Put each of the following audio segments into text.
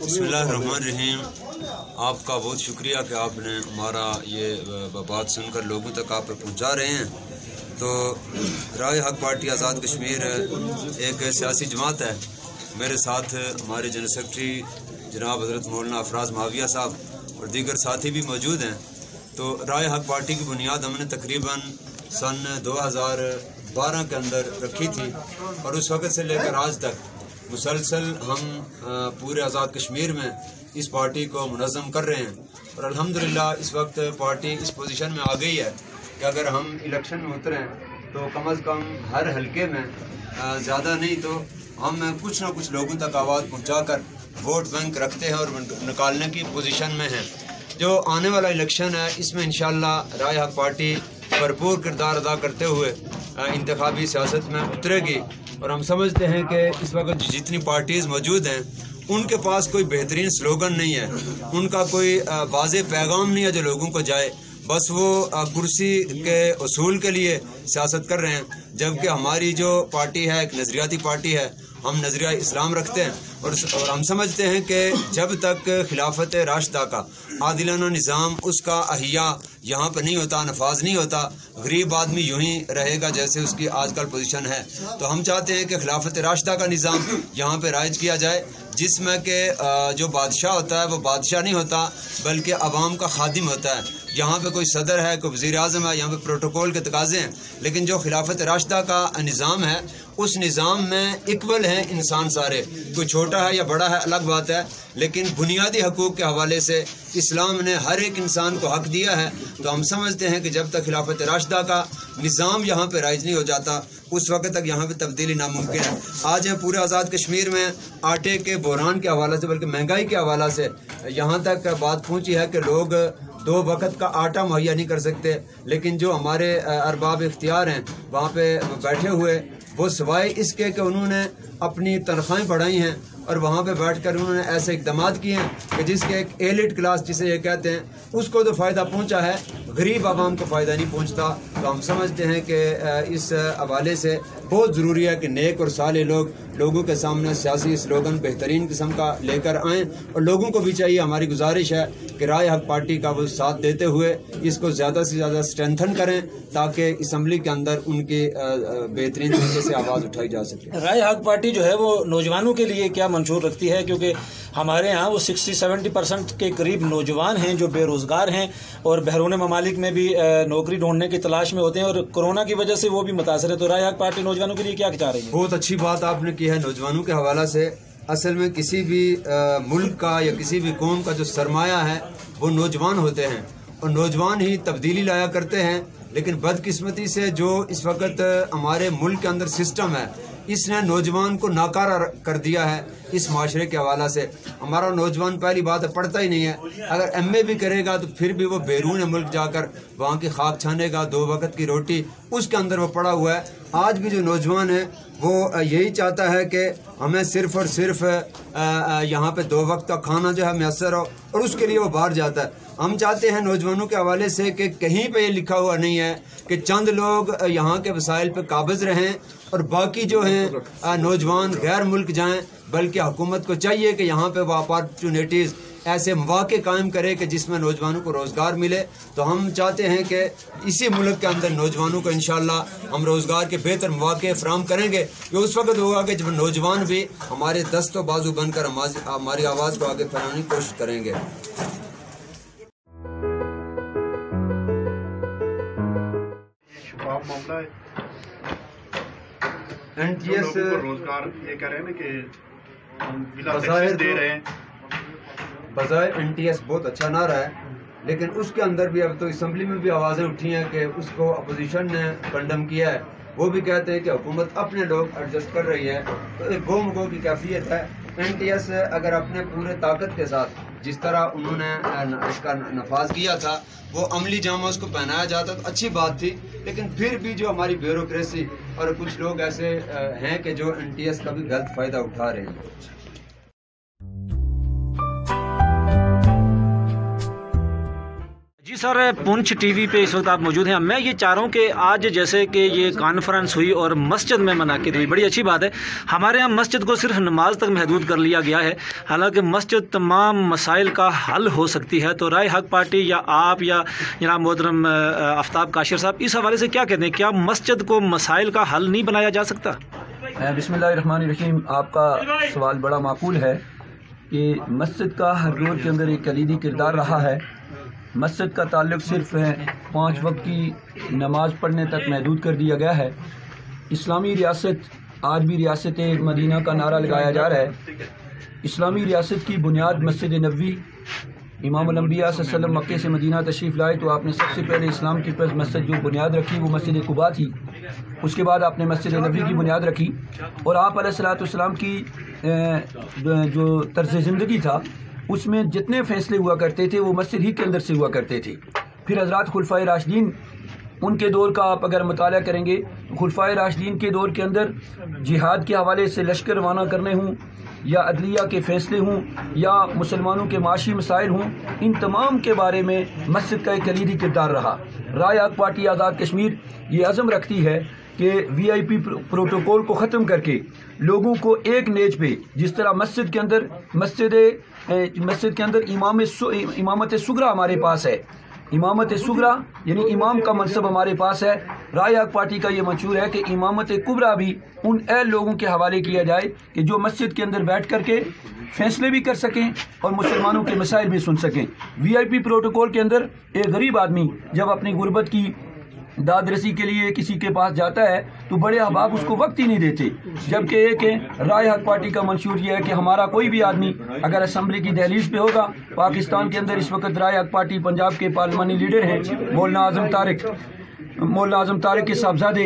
बिस्मिल्लाहिर्रहमानिर्रहीम। आपका बहुत शुक्रिया कि आपने हमारा ये बात सुनकर लोगों तक आप पहुंचा रहे हैं। तो राय हक पार्टी आज़ाद कश्मीर एक सियासी जमात है। मेरे साथ हमारे जनरल सेक्रेटरी जनाब हज़रत मौलाना अफराज माविया साहब और दीगर साथी भी मौजूद हैं। तो राय हक पार्टी की बुनियाद हमने तकरीबन सन 2012 के अंदर रखी थी और उस वक़्त से लेकर आज तक मुसलसल हम पूरे आज़ाद कश्मीर में इस पार्टी को मुनज़्ज़म कर रहे हैं और अल्हम्दुलिल्लाह इस वक्त पार्टी इस पोजीशन में आ गई है कि अगर हम इलेक्शन में उतरें तो कम अज़ कम हर हलके में ज़्यादा नहीं तो हम कुछ ना कुछ लोगों तक आवाज़ पहुँचाकर वोट बैंक रखते हैं और निकालने की पोजीशन में हैं। जो आने वाला इलेक्शन है इसमें इंशाअल्लाह राय हक पार्टी भरपूर किरदार अदा करते हुए इंतखाबी सियासत में उतरेगी और हम समझते हैं कि इस वक्त जितनी पार्टीज़ मौजूद हैं उनके पास कोई बेहतरीन स्लोगन नहीं है, उनका कोई वाज़ेह पैगाम नहीं है जो लोगों को जाए, बस वो कुर्सी के उसूल के लिए सियासत कर रहे हैं। जबकि हमारी जो पार्टी है एक नज़रियाती पार्टी है, हम नज़रिया इस्लाम रखते हैं और हम समझते हैं कि जब तक खिलाफत राशिदा का आदिलाना निज़ाम उसका अहिया यहाँ पर नहीं होता, नफाज नहीं होता, गरीब आदमी यूं ही रहेगा जैसे उसकी आजकल पोजीशन है। तो हम चाहते हैं कि खिलाफत राशिदा का निज़ाम यहाँ पे राइज किया जाए जिसमें कि जो बादशाह होता है वो बादशाह नहीं होता बल्कि अवाम का खादिम होता है। यहाँ पे कोई सदर है, कोई वज़ीर आज़म है, यहाँ पे प्रोटोकॉल के तकाज़े हैं, लेकिन जो खिलाफत राशिदा का निज़ाम है उस निज़ाम में इक्वल हैं इंसान सारे, कोई छोटा है या बड़ा है अलग बात है, लेकिन बुनियादी हकूक़ के हवाले से इस्लाम ने हर एक इंसान को हक दिया है। तो हम समझते हैं कि जब तक खिलाफत राशिदा का निज़ाम यहाँ पे राइज नहीं हो जाता उस वक्त तक यहाँ पे तब्दीली नामुमकिन है। आज पूरे आज़ाद कश्मीर में आटे के बहरान के हवाले से बल्कि महंगाई के हवाले से यहाँ तक बात पहुँची है कि लोग 2 वक्त का आटा मुहैया नहीं कर सकते, लेकिन जो हमारे अरबाब इख्तियार हैं वहाँ पे बैठे हुए वो सिवाय इसके कि उन्होंने अपनी तनख्वाहें बढ़ाई हैं और वहाँ पे बैठकर उन्होंने ऐसे इक़दाम किए हैं कि जिसके एक एलिट क्लास जिसे ये कहते हैं उसको तो फ़ायदा पहुँचा है, गरीब आवाम को फ़ायदा नहीं पहुँचता। तो हम समझते हैं कि इस हवाले से बहुत ज़रूरी है कि नेक और साले लोग लोगों के सामने सियासी स्लोगन बेहतरीन किस्म का लेकर आएँ और लोगों को भी चाहिए, हमारी गुजारिश है कि राय हक पार्टी का वो साथ देते हुए इसको ज़्यादा से ज़्यादा स्ट्रेंथन करें ताकि असम्बली के अंदर उनकी बेहतरीन तरीके से आवाज़ उठाई जा सके। राय हक पार्टी जो है वो नौजवानों के लिए क्या मंशूर रखती है, क्योंकि हमारे यहाँ वो 60-70% के करीब नौजवान हैं जो बेरोज़गार हैं और बहरून ममालिक में भी नौकरी ढूंढने की तलाश में होते हैं और कोरोना की वजह से वो भी मुतासर है। तो राय हक पार्टी नौजवानों के लिए क्या चाह रही है? बहुत अच्छी बात आपने की है। नौजवानों के हवाला से असल में किसी भी मुल्क का या किसी भी कौम का जो सरमाया है वो नौजवान होते हैं और नौजवान ही तब्दीली लाया करते हैं। लेकिन बदकिस्मती से जो इस वक्त हमारे मुल्क के अंदर सिस्टम है इसने नौजवान को नाकारा कर दिया है। इस माशरे के हवाला से हमारा नौजवान पहली बात है पढ़ता ही नहीं है, अगर MA भी करेगा तो फिर भी वो बैरून मुल्क जाकर वहाँ की खाक छानेगा, 2 वक्त की रोटी उसके अंदर वो पड़ा हुआ है। आज भी जो नौजवान है वो यही चाहता है कि हमें सिर्फ़ और सिर्फ यहाँ पे 2 वक्त का खाना जो है मैसर हो और उसके लिए वो बाहर जाता है। हम चाहते हैं नौजवानों के हवाले से कि कहीं पे ये लिखा हुआ नहीं है कि चंद लोग यहाँ के वसाइल पे काबिज रहें और बाकी जो हैं नौजवान गैर मुल्क जाएं, बल्कि हुकूमत को चाहिए कि यहाँ पे वो अपॉर्चुनिटीज़ ऐसे मौके कायम करे कि जिसमें नौजवानों को रोज़गार मिले। तो हम चाहते हैं कि इसी मुल्क के अंदर नौजवानों को इंशाअल्लाह हम रोज़गार के बेहतर मौके फराहम करेंगे। ये उस वक्त होगा कि जब नौजवान भी हमारे दस्तो बाजू बनकर हमारी आवाज़ को आगे फैलाने की कोशिश करेंगे। मामला है NTS रोजगार ये कह रहे हैं ना कि दे रहे हैं, बज़ाहिर NTS बहुत अच्छा नारा है, लेकिन उसके अंदर भी अब तो असम्बली में भी आवाज़ें उठी हैं कि उसको अपोजिशन ने कंडम किया है। वो भी कहते हैं कि हुकूमत अपने लोग एडजस्ट कर रही है, तो एक गो मगो की कैफियत है। NTS अगर अपने पूरे ताकत के साथ जिस तरह उन्होंने इसका नफाज किया था वो अमली जामा उसको पहनाया जाता तो अच्छी बात थी, लेकिन फिर भी जो हमारी ब्यूरोक्रेसी और कुछ लोग ऐसे हैं कि जो NTS का भी गलत फ़ायदा उठा रहे हैं। जी सर, पुंछ टीवी पे इस वक्त आप मौजूद हैं। मैं ये चाह रहा हूँ कि आज जैसे कि ये कॉन्फ्रेंस हुई और मस्जिद में मुनाकिद हुई, बड़ी अच्छी बात है। हमारे यहाँ मस्जिद को सिर्फ नमाज तक महदूद कर लिया गया है, हालांकि मस्जिद तमाम मसाइल का हल हो सकती है। तो राय हक पार्टी या आप या जनाब मोहतरम आफ्ताब काशिर साहब इस हवाले से क्या कहते हैं, क्या मस्जिद को मसाइल का हल नहीं बनाया जा सकता? बिस्मिल्लाहिर्रहमानिर्रहीम, आपका सवाल बड़ा माकूल है कि मस्जिद का हर दौर के अंदर एक कलीदी किरदार रहा है। मस्जिद का ताल्लुक़ सिर्फ 5 वक्त की नमाज पढ़ने तक महदूद कर दिया गया है। इस्लामी रियासत, आज भी रियासत मदीना का नारा लगाया जा रहा है। इस्लामी रियासत की बुनियाद मस्जिद नबवी, इमाम अल-अंबिया सल्लल्लाहु अलैहि वसल्लम मक्के से मदीना तशरीफ़ लाए तो आपने सबसे पहले इस्लाम की मस्जिद जो बुनियाद रखी वो मस्जिद कुबा थी। उसके बाद आपने मस्जिद नबवी की बुनियाद रखी और आप अलैहिस्सलाम की जो तर्ज़ ज़िंदगी था उसमें जितने फ़ैसले हुआ करते थे वो मस्जिद ही के अंदर से हुआ करते थे। फिर हज़रात खुलफ़ाए राशिदीन, उनके दौर का आप अगर मुताला करेंगे तो खुलफ़ाए राशिदीन के दौर के अंदर जिहाद के हवाले से लश्कर रवाना करने हों या अदलिया के फ़ैसले हों या मुसलमानों के माशी मसाइल हों, इन तमाम के बारे में मस्जिद का एक कलीदी किरदार रहा। राय हक पार्टी आज़ाद कश्मीर ये अज़म रखती है कि VIP प्रोटोकॉल को ख़त्म करके लोगों को एक नेज पे, जिस तरह मस्जिद के अंदर इमामत सुगरा हमारे पास है, इमामत सुगरा यानी इमाम का मनसब हमारे पास है। राय हक पार्टी का ये मंशूर है कि इमामत कुबरा भी उन अहल लोगों के हवाले किया जाए कि जो मस्जिद के अंदर बैठ करके फैसले भी कर सकें और मुसलमानों के मसाइल भी सुन सकें। VIP प्रोटोकॉल के अंदर एक गरीब आदमी जब अपनी गुर्बत की दाद रसी के लिए किसी के पास जाता है तो बड़े अहबाब उसको वक्त ही नहीं देते, जबकि एक राय हक पार्टी का मंशूर ये है कि हमारा कोई भी आदमी अगर असम्बली की दहलीज पे होगा, पाकिस्तान के अंदर इस वक्त राय हक पार्टी पंजाब के पार्लिमानी लीडर हैं मौलाना आज़म तारिक के साहबजादे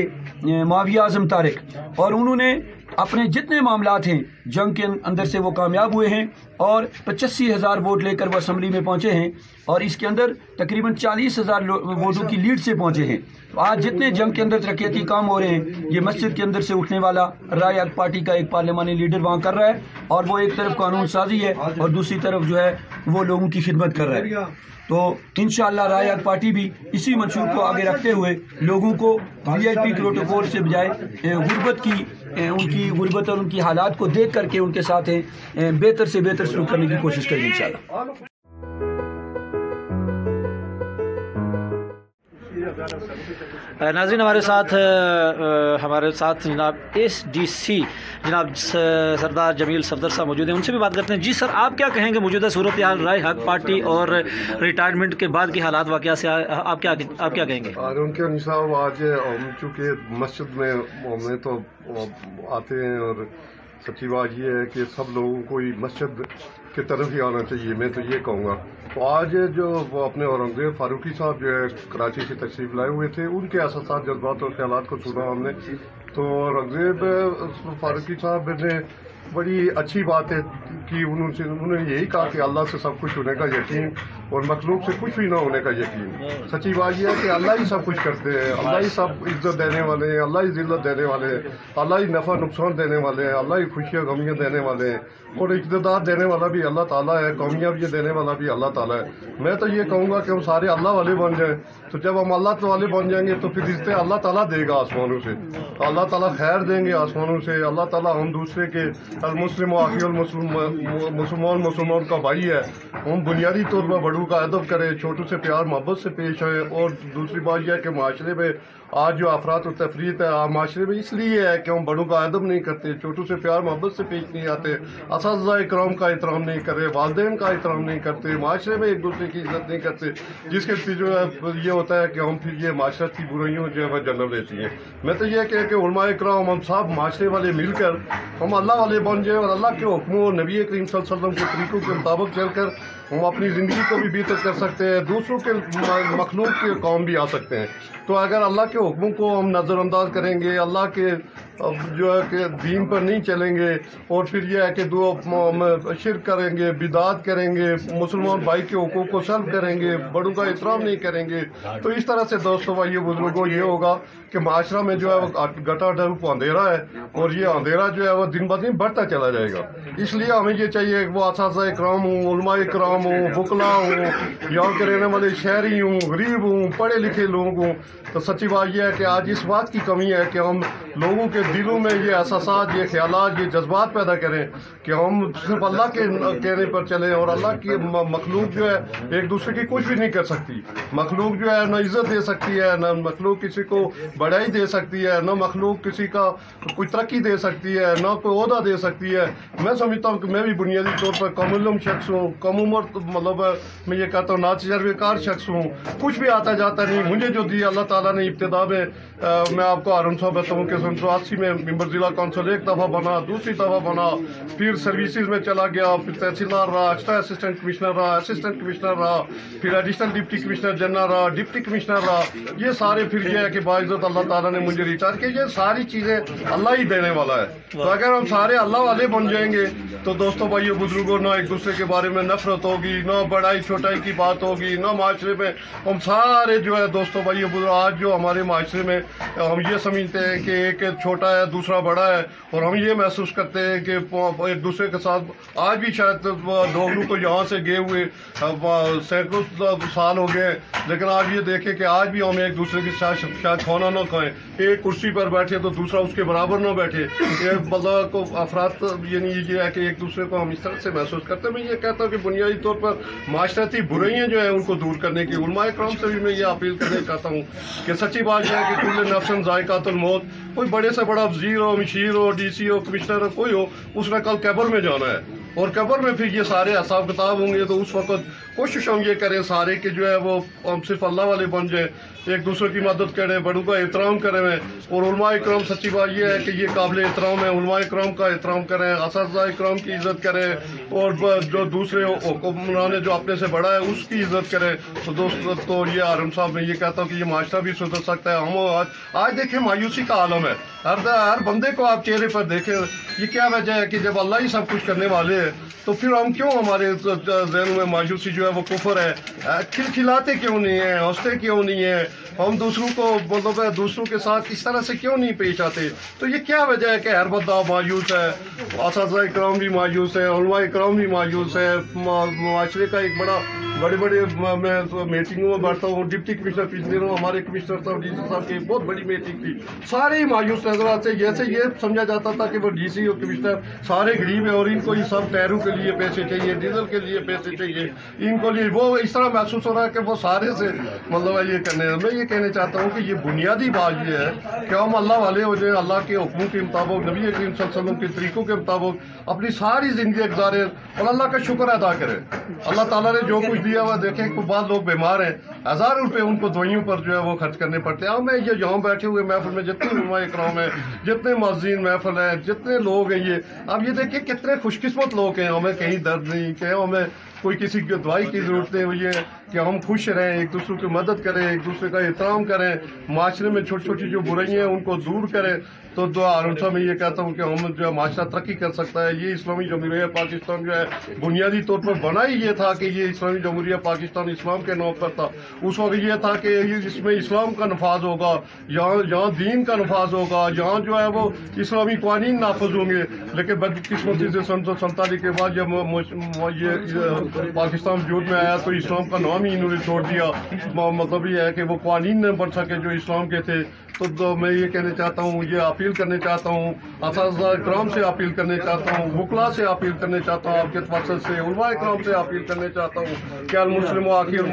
माविया आज़म तारिक, और उन्होंने अपने जितने मामलात हैं जंग के अंदर से वो कामयाब हुए हैं और 85,000 वोट लेकर वो असम्बली में पहुंचे हैं और इसके अंदर तकरीबन 40,000 वोटों की लीड से पहुंचे हैं। तो आज जितने जंग के अंदर तरक्याती काम हो रहे हैं ये मस्जिद के अंदर से उठने वाला राय हक पार्टी का एक पार्लिमानी लीडर वहाँ कर रहा है और वो एक तरफ कानून साजी है और दूसरी तरफ जो है वो लोगों की खिदमत कर रहा है। तो इंशाअल्लाह राय हक पार्टी भी इसी मंशूर को आगे रखते हुए लोगों को VIP प्रोटोकॉल से बजाय उनकी गुर्बत और उनकी हालात को देख करके उनके साथ बेहतर से बेहतर सलूक करने की कोशिश करेंगे इंशाअल्लाह। नाज़रीन, हमारे साथ जनाब SDC जनाब सरदार जमील सफदर साहब मौजूद हैं, उनसे भी बात करते हैं। जी सर, आप क्या कहेंगे मौजूदा सूरत हाल राय हक पार्टी और रिटायरमेंट के बाद की हालात वाक़या से आप क्या कहेंगे? उनके साहब, आज हम चूँकि मस्जिद में तो आते हैं और सच्ची बात ये है कि सब लोगों को मस्जिद की तरफ ही आना चाहिए, मैं तो ये कहूँगा। तो आज जो वो अपने औरंगजेब फारूकी साहब जो है कराची से तशरीफ़ लाए हुए थे, उनके एहसास, जज्बात और ख्यालात को सुना हमने। तो औरंगजेब फारूकी साहब ने बड़ी अच्छी बात है कि उन्होंने यही कहा कि अल्लाह से सब कुछ होने का यकीन और मखलूक से कुछ भी ना होने का यकीन। सच्ची बात यह है कि अल्लाह ही सब कुछ करते हैं, अल्लाह ही सब इज्जत देने वाले हैं, अल्लाह ही जिल्लत देने वाले हैं, अल्लाह ही नफ़ा नुकसान देने वाले हैं, अल्लाह ही खुशियाँ गमियाँ देने वाले हैं और इक़्तिदार देने वाला भी अल्लाह ताला है, कामयाबी देने वाला भी अल्लाह ताला है। मैं तो ये कहूँगा कि हम सारे अल्लाह वाले बन जाएँ। तो जब हम अल्लाह वाले बन जाएंगे तो फिर रिश्ते अल्लाह ताला देगा आसमानों से, तो अल्लाह ताला खैर देंगे आसमानों से। अल्लाह ताला हम दूसरे के मुस्लिम मुसलमान का भाई है, हम बुनियादी तौर पर बड़ों का अदब करें, छोटों से प्यार मोहब्बत से पेश आए। और दूसरी बात यह है कि माशरे में आज जो अफरात और तफरीत है माशरे में इसलिए है कि हम बड़ों का अदब नहीं करते, छोटों से प्यार मोहब्बत से पेश नहीं आते, असातिज़ा इकराम का एहतराम नहीं करे, वालिदैन का एहतराम नहीं करते, माशरे में एक दूसरे की इज्जत नहीं करते, जिसके नतीजे ये होता है कि हम फिर ये माशरत की बुराइयों जो है जन्म लेती हैं। मैं तो ये कह कि उलमा इकराम हम सब माशरे वाले मिलकर हम अल्लाह वाले बन जाए और अल्लाह के हुक्मों और नबी करीम सल्लल्लाहु अलैहि वसल्लम के तरीकों के मुताबिक चलकर हम अपनी ज़िंदगी को भी बेहतर कर सकते हैं, दूसरों के मखलूक के काम भी आ सकते हैं। तो अगर अल्लाह के हुक्मों को हम नज़रअंदाज करेंगे, अल्लाह के جو ہے کہ دین پر نہیں چلیں گے اور پھر یہ ہے کہ شرک کریں گے، بدعات کریں گے، مسلمان بھائی کے حقوق کو سلب کریں گے، بڑوں کا احترام نہیں کریں گے، تو اس طرح سے دوستوں بھائیو بزرگوں یہ ہوگا کہ معاشرہ میں جو ہے وہ گٹا ڈھلپ اندھیرا ہے اور یہ اندھیرا جو ہے وہ دن بدن بڑھتا چلا جائے گا۔ اس لیے ہمیں یہ چاہیے کہ وہ اساتذہ اکرام ہوں، علماء اکرام ہوں، وکلاء ہوں، یہاں کے رہنے والے شہری ہوں، غریب ہوں، پڑھے لکھے لوگ ہوں، تو سچی بات یہ ہے کہ آج اس بات کی کمی ہے کہ ہم لوگوں کے دلوں میں یہ احساسات، یہ خیالات، یہ جذبات پیدا کریں کہ ہم صرف اللہ کے کہنے پر چلیں، اور اللہ کی مخلوق جو ہے ایک دوسرے کی کچھ بھی نہیں کر سکتی۔ مخلوق جو ہے نہ عزت دے سکتی ہے، نہ مخلوق کسی کو بڑائی دے سکتی ہے، نہ مخلوق کسی کا کوئی ترقی دے سکتی ہے، نہ کوئی عہدہ دے سکتی ہے۔ میں سمجھتا ہوں کہ میں بھی بنیادی طور پر کم علم شخص ہوں، کم عمر، مطلب میں یہ کہتا ہوں ناتجربہ کار شخص ہوں، کچھ بھی آتا جاتا نہیں۔ مجھے جو دیا اللہ تعالیٰ نے ابتدا میں آپ کو ہارون صاحب بتاؤں کہ 1980 میں ممبر ضلع کونسل ایک دفعہ بنا، دوسری دفعہ بنا، پھر سروسز میں چلا گیا، پھر تحصیلدار رہا، ایکسٹرا اسسٹنٹ کمشنر رہا، اسسٹنٹ کمشنر رہا، پھر ایڈیشنل ڈپٹی کمشنر جنرل رہا، ڈپٹی کمشنر رہا۔ یہ سارے پھر یہ ہے کہ باعزت اللہ تعالیٰ نے مجھے ریچارج کیا۔ یہ ساری چیزیں اللہ ہی دینے والا ہے، تو اگر ہم سارے اللہ والے بن جائیں گے تو دوستوں بھائیو بزرگوں نہ ایک دوسرے کے بارے میں نفرت ہوگی، نہ بڑائی چھوٹائی کی بات ہوگی، نہ معاشرے میں ہم سارے جو ہے دوستوں بھائیو بزرگ آج جو ہمارے معاشرے میں ہم یہ سمجھتے ہیں کہ ایک چھوٹا ہے دوسرا بڑا ہے، اور ہم یہ محسوس کرتے ہیں کہ ایک دوسرے کے ساتھ آج بھی شاید ڈوگلو کو یہاں سے گئے ہوئے سینکڑوں سال ہو گئے، لیکن آج یہ دیکھیں کہ آج بھی ہم ایک دوسرے کے ساتھ شاید کھانا نہ کھائیں، ایک کرسی پر بیٹھے تو دوسرا اس کے برابر نہ بیٹھے۔ یہ بندہ کو افراد یعنی یہ ہے کہ ایک دوسرے کو ہم اس طرح سے محسوس کرتے ہیں۔ میں یہ کہتا ہوں کہ بنیادی طور پر معاشرتی برائیاں جو ہیں ان کو دور کرنے کی علماء کرام سے بھی میں یہ اپیل کرنا چاہتا ہوں کہ سچی بات یہ ہے کہ کل نفس ذائقۃ الموت، کوئی بڑے سے بڑا وزیر ہو، مشیر ہو، ڈی سی ہو، کمشنر ہو، کوئی ہو، اس نے کل قبر میں جانا ہے، اور قبر میں پھر یہ سارے حساب کتاب ہوں گے۔ تو اس وقت کوشش ہم یہ کریں سارے کہ جو ہے وہ ہم صرف اللہ والے بن جائیں، ایک دوسرے کی مدد کریں، بڑوں کا احترام کریں، اور علماء اکرام سچی بات یہ ہے کہ یہ قابل احترام ہے، علماء اکرام کا احترام کریں، اساتذہ اکرام کی عزت کریں، اور جو دوسرے حکمران جو اپنے سے بڑا ہے اس کی عزت کریں۔ تو دوستوں تو یہ ہارون صاحب میں یہ کہتا ہوں کہ یہ معاشرہ بھی سدھر سکتا ہے۔ ہم آج دیکھیں مایوسی کا عالم ہے، ہر بندے کو آپ چہرے پر دیکھیں، یہ کیا وجہ ہے کہ جب اللہ ہی سب کچھ کرنے والے ہیں تو پھر ہم کیوں ہمارے ذہنوں میں مایوسی جو ہے وہ کفر ہے؟ کھلکھلاتے کیوں نہیں ہیں، ہنستے کیوں نہیں ہیں، ہم دوسروں کو مطلب دوسروں کے ساتھ اس طرح سے کیوں نہیں پیش آتے؟ تو یہ کیا وجہ ہے کہ ہر بندہ مایوس ہے، اساتذہ اکرام بھی مایوس ہے، علماء اکرام بھی مایوس ہے، معاشرے کا ایک بڑے میں میٹنگوں میں بیٹھتا ہوں، ڈپٹی کمشنر پچھلے دنوں ہمارے کمشنر صاحب ڈی سی صاحب کی بہت بڑی میٹنگ تھی، سارے ہی مایوس نظر آتے، جیسے یہ سمجھا جاتا تھا کہ وہ ڈی سی اور کمشنر سارے غریب ہیں اور ان کو یہ سب ٹائروں کے لیے پیسے چاہیے، ڈیزل کے لیے پیسے چاہیے، ان کو لیے وہ اس طرح محسوس ہو رہا ہے کہ وہ سارے سے مطلب یہ کرنے۔ میں یہ کہنا چاہتا ہوں کہ یہ بنیادی بات یہ ہے کہ ہم اللہ والے ہو جائیں، اللہ کے حکموں کے مطابق، نبی کریم صلی اللہ علیہ وسلم کے طریقوں کے مطابق اپنی ساری زندگی گزاریں اور اللہ کا شکر ادا کریں۔ اللہ تعالیٰ نے جو کچھ دیا ہوا، دیکھیں کہ بعض لوگ بیمار ہیں، ہزاروں روپے ان کو دوائیوں پر جو ہے وہ خرچ کرنے پڑتے ہیں۔ ہمیں یہ یہاں بیٹھے ہوئے محفل میں جتنے علماء اکرام ہیں، جتنے معززین محفل ہیں، جتنے لوگ ہیں، یہ اب یہ دیکھیں کتنے خوش قسمت لوگ ہیں، ہمیں کہیں درد نہیں، کہ ہمیں کوئی کسی کی دوائی کی ضرورت نہیں ہوئی ہے کہ ہم خوش رہیں، ایک دوسرے کی مدد کریں، ایک دوسرے کا احترام کریں، معاشرے میں چھوٹی چھوٹی جو برائیاں ہیں ان کو دور کریں۔ تو ہارون صاحب میں یہ کہتا ہوں کہ ہم جو ہے معاشرہ ترقی کر سکتا ہے۔ یہ اسلامی جمہوریہ پاکستان جو ہے بنیادی طور پر بنا ہی یہ تھا کہ یہ اسلامی جمہوریہ پاکستان اسلام کے نام پر تھا۔ اس وقت یہ تھا کہ اس میں اسلام کا نفاذ ہوگا، یہاں دین کا نفاذ ہوگا، یہاں جو ہے وہ اسلامی قوانین نافذ ہوں گے۔ لیکن بدقسمتی سے 1947 کے بعد جب یہ پاکستان وجود میں آیا تو اسلام کا نام ہی انہوں نے چھوڑ دیا۔ مطلب یہ ہے کہ وہ قوانین نہ بن سکے جو اسلام کے تھے۔ تو میں یہ کہنا چاہتا ہوں، یہ اپیل کرنے چاہتا ہوں، اساتذہ اکرام سے اپیل کرنے چاہتا ہوں، وکلاء سے اپیل کرنے چاہتا ہوں، آپ کے مقصد سے علماء اکرام سے اپیل کرنے چاہتا ہوں کہ المسلم آخر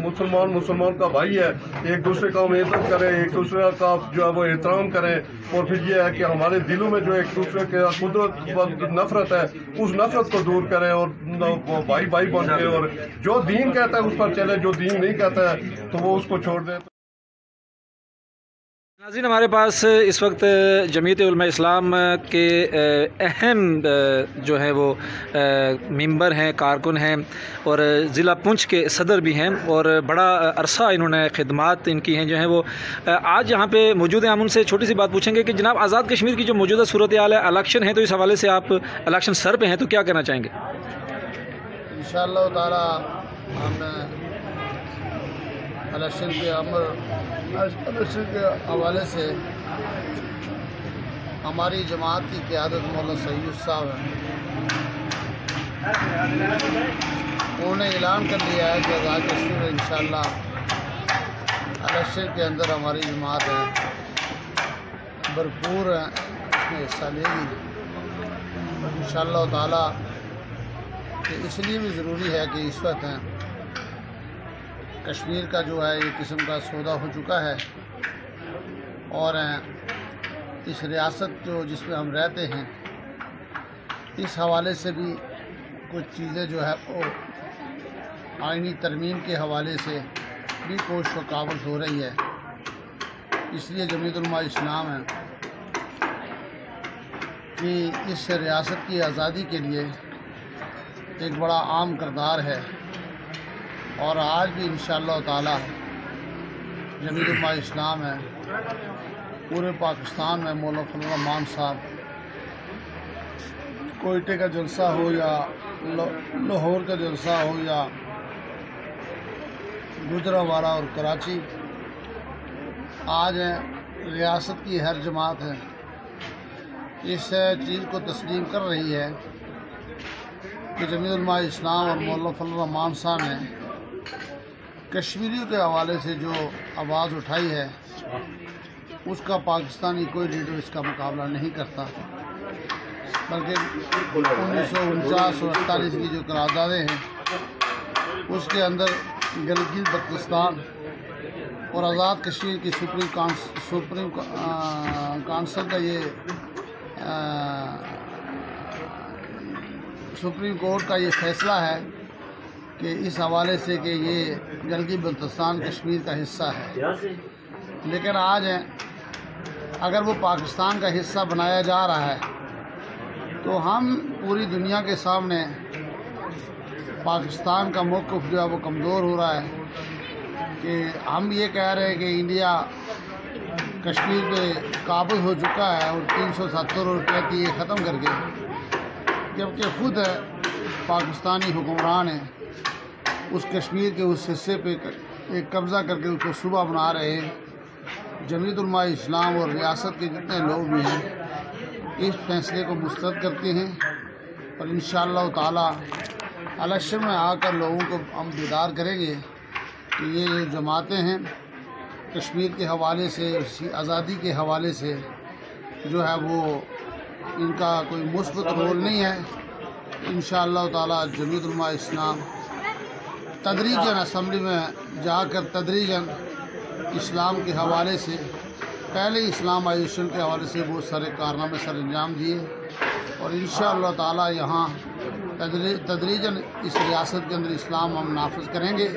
مسلمان کا بھائی ہے، ایک دوسرے کا ہم عزت کریں، ایک دوسرے کا جو ہے وہ احترام کریں، اور پھر یہ ہے کہ ہمارے دلوں میں جو ایک دوسرے کے قدرت نفرت ہے اس نفرت کو دور کریں اور بھائی بن کے، اور جو دین کہتا ہے اس پر چلے، جو دین نہیں کہتا ہے تو وہ اس کو چھوڑ دیں۔ नाज़रीन, हमारे पास इस वक्त जमीयत उलमा इस्लाम के अहम जो है वो मेंबर हैं, कारकुन हैं और ज़िला पुंछ के सदर भी हैं और बड़ा अरसा इन्होंने खिदमात इनकी हैं जो हैं वो आज यहाँ पे मौजूद हैं। हम उनसे छोटी सी बात पूछेंगे कि जनाब, आज़ाद कश्मीर की जो मौजूदा सूरत हाल है, इलेक्शन है, तो इस हवाले से आप इलेक्शन सर पे हैं तो क्या कहना चाहेंगे? इंशाअल्लाह ताला हम इलेक्शन के हवाले से हमारी जमात की क़यादत मौलाना सईद साहब हैं, उन्होंने ऐलान कर दिया है कि आज़ाद कश्मीर में इंशाअल्लाह इलेक्शन के अंदर हमारी जमात है भरपूर इसमें हिस्सा लेगी इंशाअल्लाह ताला। कि इसलिए भी ज़रूरी है कि इस वक्त कश्मीर का जो है एक किस्म का सौदा हो चुका है और इस रियासत जो जिसमें हम रहते हैं इस हवाले से भी कुछ चीज़ें जो है वो आईनी तरमीम के हवाले से भी कोशिश व काबल हो रही है। इसलिए जमीयत उलमा इस्लाम है कि इस रियासत की आज़ादी के लिए एक बड़ा आम किरदार है और आज भी इंशाअल्लाह ताला जमीयत उलमा इस्लाम है पूरे पाकिस्तान में मौलाना फजल रहमान साहब कोयटे का जलसा हो या लाहौर का जलसा हो या गुजरांवाला और कराची, आज रियासत की हर जमात है इस चीज़ को तस्लीम कर रही है कि जमीयत उलमा इस्लाम और मौलाना फजल रहमान साहब ने कश्मीरियों के हवाले से जो आवाज़ उठाई है उसका पाकिस्तानी कोई लीडर इसका मुकाबला नहीं करता, बल्कि 1949 और 48 की जो करारदादें हैं उसके अंदर गिलगित बल्तिस्तान और आज़ाद कश्मीर की सुप्रीम काउंसिल का ये सुप्रीम कोर्ट का ये फैसला है कि इस हवाले से कि ये गिलगित बल्तिस्तान कश्मीर का हिस्सा है। लेकिन आज अगर वो पाकिस्तान का हिस्सा बनाया जा रहा है तो हम पूरी दुनिया के सामने पाकिस्तान का मौक़िफ़ जो है वो कमज़ोर हो रहा है कि हम ये कह रहे हैं कि इंडिया कश्मीर पे काबिज हो चुका है और 370 और 35 ये ख़त्म करके, जबकि खुद पाकिस्तानी हुक्मरान है उस कश्मीर के उस हिस्से पे एक कब्ज़ा करके उसको सूबा बना रहे हैं। जमीयत उलमा इस्लाम और रियासत के जितने लोग भी हैं इस फैसले को मुस्तरद करते हैं और इंशाअल्लाह ताला इलेक्शन में आकर लोगों को हम बेदार करेंगे कि ये जो जमातें हैं कश्मीर के हवाले से, आज़ादी के हवाले से जो है वो इनका कोई मुस्बत रोल नहीं है। इंशाअल्लाह ताला जमीयत उलमा इस्लाम तदरीजन असम्बली में जाकर तदरीजन इस्लाम के हवाले से, पहले इस्लामाइजेशन के हवाले से बहुत सारे कारनामे सर अंजाम दिए और इंशाअल्लाह ताला यहाँ तदरीजन इस रियासत के अंदर इस्लाम हम नाफिज करेंगे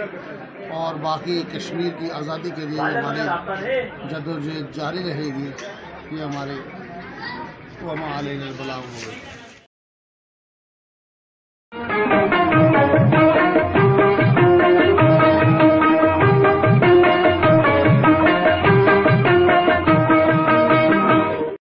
और बाकी कश्मीर की आज़ादी के लिए हमारी जदोजहद जारी रहेगी। ये हमारे वमा अलैना अल बलाग होगा।